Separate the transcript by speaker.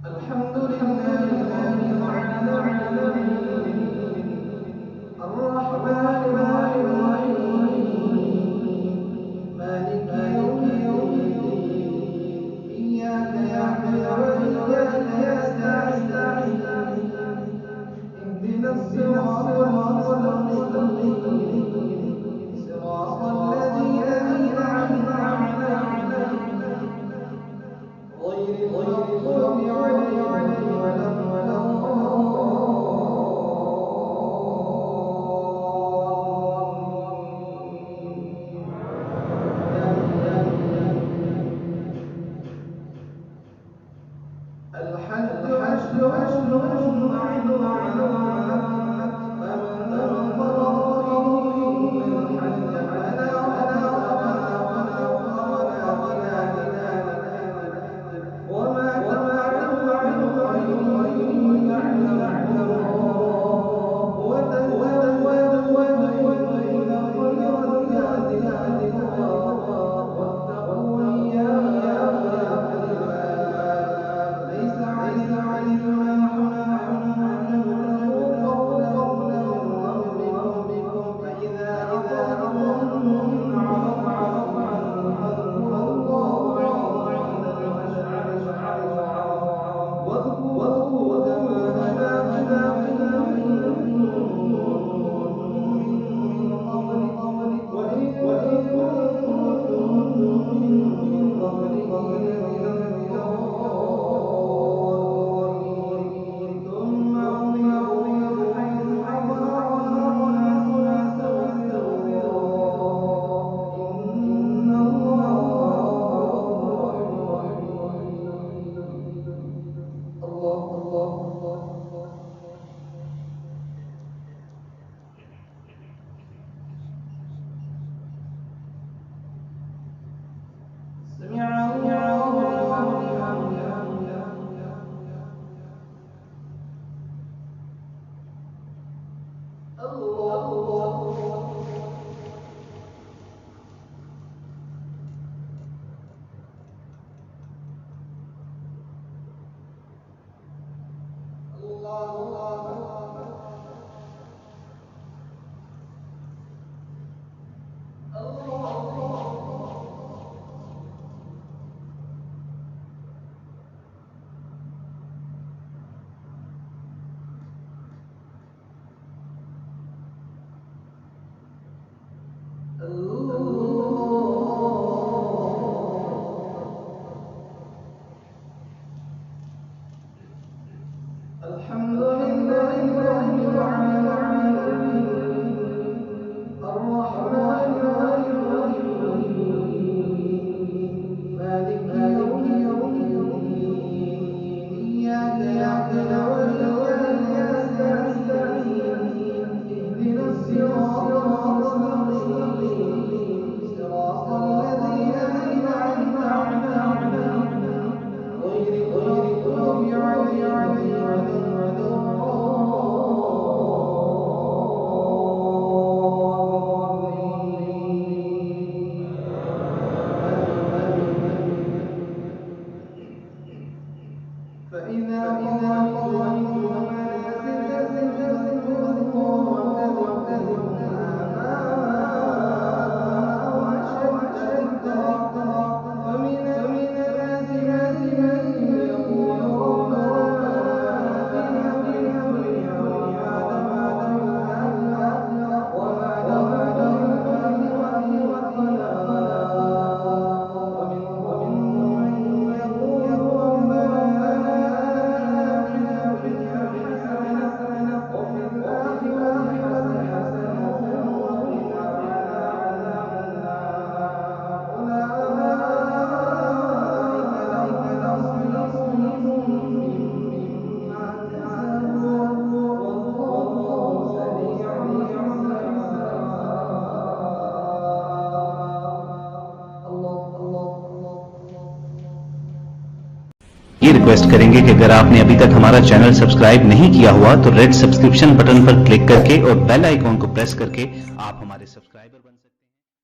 Speaker 1: الحمد لله رب العالمين الرحمن الرحيم مالك يوم الدين إياك نعبد وإياك نستعين اهدنا الصراط المستقيم صراط الذين أنعمت عليهم غير المغضوب عليهم ولا الحج أشهر معلومات فمن فرض فيهن الحج فلا وما تفعلوا من خير يعلمه الله وتزودوا فإن خير الزاد التقوى واتقون يا ليس عليكم جناح أن تبتغوا فضلا من ربكم فإذا أفضتم من عرفات فاذكروا الله عند المشعر الحرام واذكروا كما هداكم من قبل وإن كنتم من قبله لمن الضالين ثم أفيضوا من حيث أفاض الناس واستغفروا الله إن الله غفور رحيم. الله سمع الله لمن حمده الحمد لله رب العالمين الرحمن الرحيم مالك يوم الدين إياك نعبد وإياك نستعين اهدنا الصراط المستقيم صراط الذين أنعمت عليهم غير المغضوب عليهم فإذا قضيتم مناسككم فاذكروا الله كما أشهد فمن الناس من يقول ربنا آتنا في الدنيا وما له في الآخرة ومنهم من يقول ربنا
Speaker 2: ये रिक्वेस्ट करेंगे कि अगर आपने अभी तक हमारा चैनल सब्सक्राइब नहीं किया हुआ तो रेड सब्सक्रिप्शन बटन पर क्लिक करके और बेल आइकॉन को प्रेस करके आप हमारे सब्सक्राइबर बन सकते हैं।